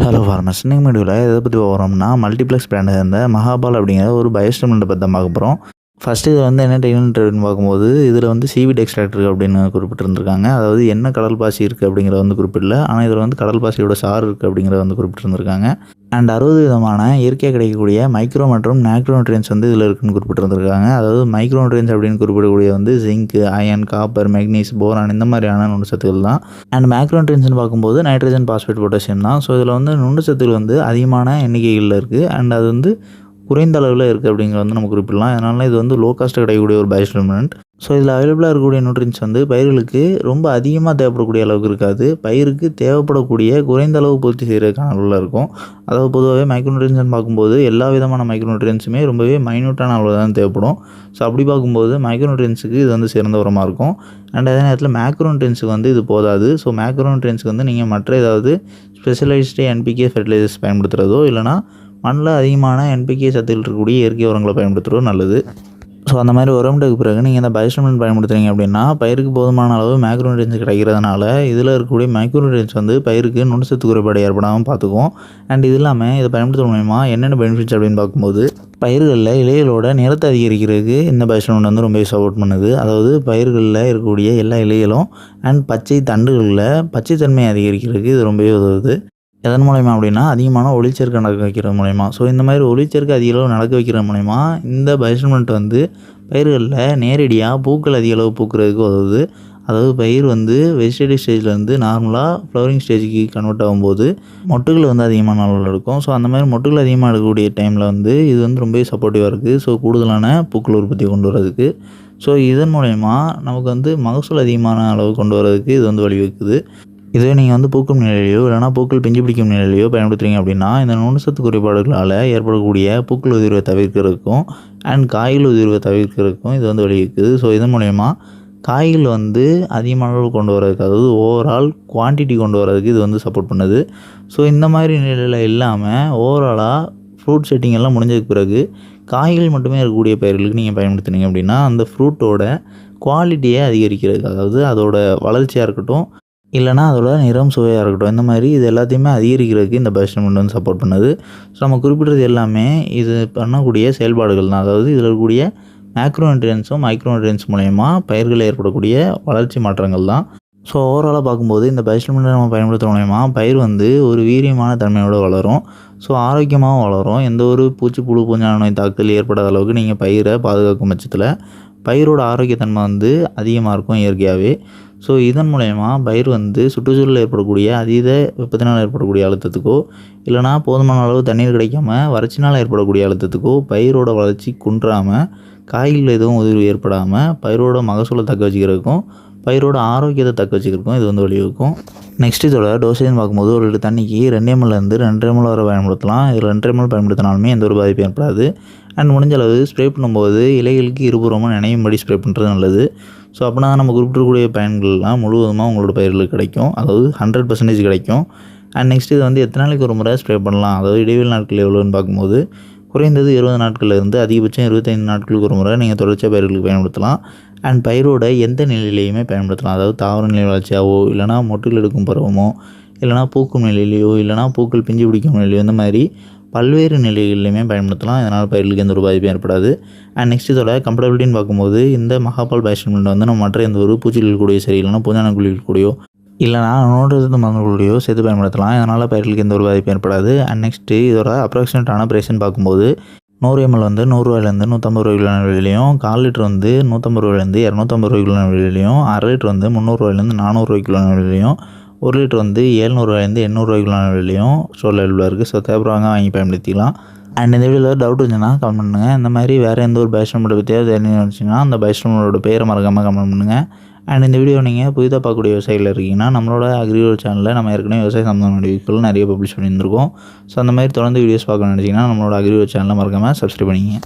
Hello farmers, இன்னைக்கு வீடியோவில் எதை பற்றி போகிறோம்னா மல்டிப்ளெக்ஸ் பிராண்டை சேர்ந்த மகாபால் அப்படிங்கிற ஒரு பயோஸ்டிமுலண்ட்டை பற்றி தான் பார்க்க போகிறோம். ஃபஸ்ட்டு இது வந்து என்ன டெக்னிக்னு பார்க்கும்போது இதில் வந்து சீவிட் எக்ஸ்ட்ராக்டர் அப்படின்னு குறிப்பிட்டிருந்திருக்காங்க. அதாவது என்ன கடல் பாசி இருக்குது அப்படிங்கிறத வந்து குறிப்பிடல, ஆனால் இதில் வந்து கடல் பாசியோட சாறு இருக்குது அப்படிங்கிறத வந்து குறிப்பிட்டிருந்திருக்காங்க. அண்ட் 60 விதமான இயற்கையாக கிடைக்கக்கூடிய மைக்ரோ மற்றும் மேக்ரோ நியூட்ரியன்ஸ் வந்து இதில் இருக்குன்னு குறிப்பிட்டிருந்திருக்காங்க. அதாவது மைக்ரோ நியூட்ரியன்ஸ் அப்படின்னு குறிப்பிடக்கூடிய வந்து ஜிங்க், அயன், காப்பர், மெக்னீஸ், போரான் இந்த மாதிரியான நுண்சத்துக்கள் தான். அண்ட் மேக்ரோ நியூட்ரியன்ஸ்னு பார்க்கும்போது நைட்ரஜன், பாஸ்பேட், பொட்டாசியம் தான். ஸோ இதில் வந்து நுண்சத்துக்கள் வந்து அதிகமான எண்ணிக்கைகளில் இருக்குது. அண்ட் அது வந்து குறைந்த அளவில் இருக்குது அப்படிங்கிறது வந்து நம்ம குறிப்பிடலாம். அதனால இது வந்து லோ காஸ்ட்டாக கிடைக்கக்கூடிய ஒரு பயோஸ்டிமுலண்ட். ஸோ இதில் அவைலபிளாக இருக்கக்கூடிய நியூட்ரியன்ஸ் வந்து பயிர்களுக்கு ரொம்ப அதிகமாக தேவைப்படக்கூடிய அளவுக்கு இருக்காது. பயிருக்கு தேவைப்படக்கூடிய குறைந்த அளவு பூர்த்தி செய்கிறதுக்கான அளவில் இருக்கும். அதாவது பொதுவாகவே மைக்ரோ நியூட்ரியன்ஸ்னு பார்க்கும்போது எல்லா விதமான மைக்ரோ நியூட்ரியன்ஸுமே ரொம்பவே மைன்யூட்டான அளவில் தான் தேவைப்படும். ஸோ அப்படி பார்க்கும்போது மைக்ரோ நியூட்ரியன்ஸுக்கு இது வந்து சிறந்த உரமாக இருக்கும். அண்ட் அதே நேரத்தில் மேக்ரோ நியூட்ரியன்ஸுக்கு வந்து இது போதாது. ஸோ மேக்ரோ நியூட்ரியன்ஸுக்கு வந்து நீங்கள் மற்ற ஏதாவது ஸ்பெஷலைஸ்டு என்பிகே ஃபெர்டிலைசர்ஸ் பயன்படுத்துகிறதோ இல்லைனா மண்ணில் அதிகமான என்பிகே சத்துக்கள் இருக்கக்கூடிய இயற்கை உரங்களை பயன்படுத்துகிறது நல்லது. ஸோ அந்த மாதிரி உரமிட்டதுக்கு பிறகு நீங்கள் இந்த பயோஸ்டிமுலண்ட் பயன்படுத்துகிறீங்க அப்படின்னா பயிருக்கு போதுமான அளவு மேக்ரோ நியூட்ரியன்ஸ் கிடைக்கிறதுனால இதில் இருக்கக்கூடிய மைக்ரோ நியூட்ரியன்ஸ் வந்து பயிருக்கு நுண்சத்து குறைபாடு ஏற்படாமல் பார்த்துக்கும். அண்ட் இது இல்லாமல் இதை பயன்படுத்துவது மூலமா என்னென்ன பெனிஃபிட்ஸ் அப்படின்னு பார்க்கும்போது பயிர்களில் இலைகளோட நிறத்தை அதிகரிக்கிறதுக்கு இந்த பயோஸ்டிமுலண்ட் வந்து ரொம்ப சப்போர்ட் பண்ணுது. அதாவது பயிர்களில் இருக்கக்கூடிய எல்லா இலைகளும் அண்ட் பச்சை தண்டுகளில் பச்சைத்தன்மையை அதிகரிக்கிறதுக்கு இது ரொம்பவே உதவுது. எதன் மூலயமா அப்படின்னா அதிகமான ஒளிச்சேர்க்கை நடக்க வைக்கிறது மூலயமா. ஸோ இந்த மாதிரி ஒளிச்சேர்க்கை அதிக அளவு நடக்க வைக்கிறது மூலயமா இந்த பயோஸ்டிமுலண்ட் வந்து பயிர்களில் நேரடியாக பூக்கள் அதிக அளவு பூக்கிறதுக்கு உதவுது. அதாவது பயிர் வந்து வெஜிடேட்டிவ் ஸ்டேஜ்லேருந்து நார்மலாக ஃப்ளவரிங் ஸ்டேஜுக்கு கன்வெர்ட் ஆகும்போது மொட்டுகள் வந்து அதிகமான அளவில் இருக்கும். ஸோ அந்த மாதிரி மொட்டுகள் அதிகமாக எடுக்கக்கூடிய டைமில் வந்து இது வந்து ரொம்பவே சப்போர்ட்டிவாக இருக்குது. ஸோ கூடுதலான பூக்கள் உற்பத்தி கொண்டு வரதுக்கு. ஸோ இதன் மூலயமா நமக்கு வந்து மகசூல் அதிகமான அளவு கொண்டு வரதுக்கு இது வந்து வழிவகுக்குது. இதுவே நீங்கள் வந்து பூக்கும் நிலையிலையோ இல்லைனா பூக்கள் பிஞ்சு பிடிக்கும் நிலையிலையோ பயன்படுத்துகிறீங்க அப்படின்னா இந்த நுண்சத்து குறைபாடுகளால் ஏற்படக்கூடிய பூக்கள் உதிர்வை தவிர்க்கிறதுக்கும் அண்ட் காய்கள் உதிர்வை தவிர்க்கிறதுக்கும் இது வந்து வழிவகுக்குது. ஸோ இதன் மூலயமா காய்கள் வந்து அதிகமான அளவு கொண்டு வரதுக்கு, அதாவது ஓவரால் குவான்டிட்டி கொண்டு வரதுக்கு இது வந்து சப்போர்ட் பண்ணுது. ஸோ இந்த மாதிரி நிலையில் இல்லாமல் ஓவராலாக ஃப்ரூட் செட்டிங் எல்லாம் முடிஞ்சதுக்கு பிறகு காய்கள் மட்டுமே இருக்கக்கூடிய பயிர்களுக்கு நீங்கள் பயன்படுத்துனீங்க அப்படின்னா அந்த ஃப்ரூட்டோட குவாலிட்டியை அதிகரிக்கிறதுக்கு, அதாவது அதோட வளர்ச்சியாக இருக்கட்டும் இல்லைனா அதோட நிறம், சுவையாக இருக்கட்டும், இந்த மாதிரி இது எல்லாத்தையுமே அதிகரிக்கிறதுக்கு இந்த பயோஸ்டிமுலண்ட் வந்து சப்போர்ட் பண்ணுது. ஸோ நம்ம குறிப்பிட்றது எல்லாமே இது பண்ணக்கூடிய செயல்பாடுகள் தான். அதாவது இதில் இருக்கக்கூடிய மேக்ரோ நியூட்ரியன்ஸும் மைக்ரோ நியூட்ரியன்ஸ் மூலயமா பயிர்களில் ஏற்படக்கூடிய வளர்ச்சி மாற்றங்கள் தான். ஸோ ஓவராலாக பார்க்கும்போது இந்த பயோஸ்டிமுலண்ட் நம்ம பயன்படுத்துகிற மூலயமா பயிர் வந்து ஒரு வீரியமான தன்மையோடு வளரும். ஸோ ஆரோக்கியமாகவும் வளரும். எந்த ஒரு பூச்சி, புழு, பூஞ்சான நோய் தாக்குதல் ஏற்படாத அளவுக்கு நீங்கள் பயிரை பாதுகாக்கும் பட்சத்தில் பயிரோட ஆரோக்கியத்தன்மை வந்து அதிகமாக இருக்கும் இயற்கையாகவே. ஸோ இதன் மூலயமா பயிர் வந்து சுற்றுச்சூழலில் ஏற்படக்கூடிய அதீத வெப்பத்தினால் ஏற்படக்கூடிய அழுத்தத்துக்கோ இல்லைனா போதுமான அளவு தண்ணீர் கிடைக்காம வறட்சினால் ஏற்படக்கூடிய அழுத்தத்துக்கோ பயிரோட வளர்ச்சி குன்றாமல் காய்களில் எதுவும் உதிர்வு ஏற்படாமல் பயிரோட மகசூலை தக்க வச்சுக்கிறதுக்கும் பயிரோட ஆரோக்கியத்தை தக்க வச்சுக்கிறதுக்கும் இது வந்து வழிவகுக்கும். நெக்ஸ்ட் இதோட டோசேஜ்னு பார்க்கும்போது ஒரு லிட்டர் தண்ணிக்கு 2 ml 2 ml வரை பயன்படுத்தலாம். இதில் 2 ml பயன்படுத்தினாலுமே எந்த ஒரு பாதிப்பும் ஏற்படாது. அண்ட் முடிஞ்ச அளவு ஸ்ப்ரே பண்ணும்போது இலைகளுக்கு இருபுறமும் நினையும்படி ஸ்ப்ரே பண்ணுறது நல்லது. ஸோ அப்படின்னா நம்ம குறிப்பிடக்கூடிய பயன்கள்லாம் முழுவதுமாக உங்களோட பயிர்களுக்கு கிடைக்கும். அதாவது 100% கிடைக்கும். அண்ட் நெக்ஸ்ட் இது வந்து எத்தனை நாளைக்கு ஒரு முறை ஸ்ப்ரே பண்ணலாம், அதாவது இடைவெளி நாட்கள் எவ்வளோன்னு பார்க்கும்போது குறைந்தது 20 நாட்கள்லேருந்து அதிகபட்சம் 25 நாட்களுக்கு ஒரு முறை நீங்கள் தொடர்ச்சியாக பயிர்களுக்கு பயன்படுத்தலாம். அண்ட் பயிரோட எந்த நிலையிலையுமே பயன்படுத்தலாம். அதாவது தாவர நிலை வளர்ச்சியாவோ இல்லைனா மொட்டுகள் எடுக்கும் பருவமோ இல்லைனா பூக்கும் நிலையிலையோ இல்லைனா பூக்கள் பிஞ்சு பிடிக்கும் நிலையிலையோ இந்த மாதிரி பல்வேறு நிலைகள்லையுமே பயன்படுத்தலாம். இதனால் பயிர்களுக்கு எந்த ஒரு பாதிப்பும் ஏற்படாது. அண்ட் நெக்ஸ்ட் இதோட கம்ஃபர்டபிலிட்டின்னு பார்க்கும்போது இந்த மகாபால் பயோஸ்டிமுலண்ட் வந்து நம்ம மற்ற எந்த ஒரு பூச்சிகள் கூடயோ சரி இல்லைனா பூஞ்சான குழிகள் கூடயோ இல்லைனா நோட்டு மருந்துகளோடையோ சேர்த்து பயன்படுத்தலாம். இதனால் பயிர்களுக்கு எந்த ஒரு பாதிப்பும் ஏற்படாது. அண்ட் நெக்ஸ்ட்டு இதோட அப்ராக்சிமேட்டான ப்ரைஸ்ன்னு பார்க்கும்போது 100 ml வந்து 100 ரூபாயிலேருந்து 150 ரூபாய்க்குள்ள விலையிலையும், 1/4 லிட்டர் வந்து 150 ரூபாயிலேருந்து 250 ரூபாய்க்குள்ள விலையிலையும், 1/2 லிட்டர் வந்து 300 ரூபாயிலேருந்து 400 ரூபாய்க்குள்ள விலையிலையும், 1 லிட்டர் வந்து 700 ரூபாயிலேருந்து 800 ரூபாய்க்குள்ள விலையிலையும் ஸ்டோரில் அவைலபிளாக இருக்குது. ஸோ தேவைப்படுறவங்க வாங்கி பயன்படுத்திக்கலாம். அண்ட் இந்த வீடியோவில் டவுட் இருந்துச்சுன்னா கமெண்ட் பண்ணுங்கள். இந்த மாதிரி வேறு எந்த ஒரு பயோஸ்டிமுலண்ட் பற்றியாவது தெரிஞ்சுன்னா அந்த பயோஸ்டிமுலண்டோட பேரை மறக்காமல் கமெண்ட் பண்ணுங்கள். அண்ட் இந்த வீடியோ நீங்கள் புதிதாக பார்க்கக்கூடிய விவசாயிகள் இருக்கீங்கன்னா நம்மளோட அக்ரிகல்ச்சர் சேனலில் நம்ம ஏற்கனவே விவசாய சம்பந்தமான வீடியோக்கள் நிறைய பப்ளிஷ் பண்ணியிருந்திருக்கோம். ஸோ அந்த மாதிரி தொடர்ந்து வீடியோஸ் பார்க்கணும்னு நினச்சிங்கன்னா நம்மளோட அக்ரிகல்ச்சர் சேனலை மறக்காமல் சப்ஸ்கிரைப் பண்ணிங்க.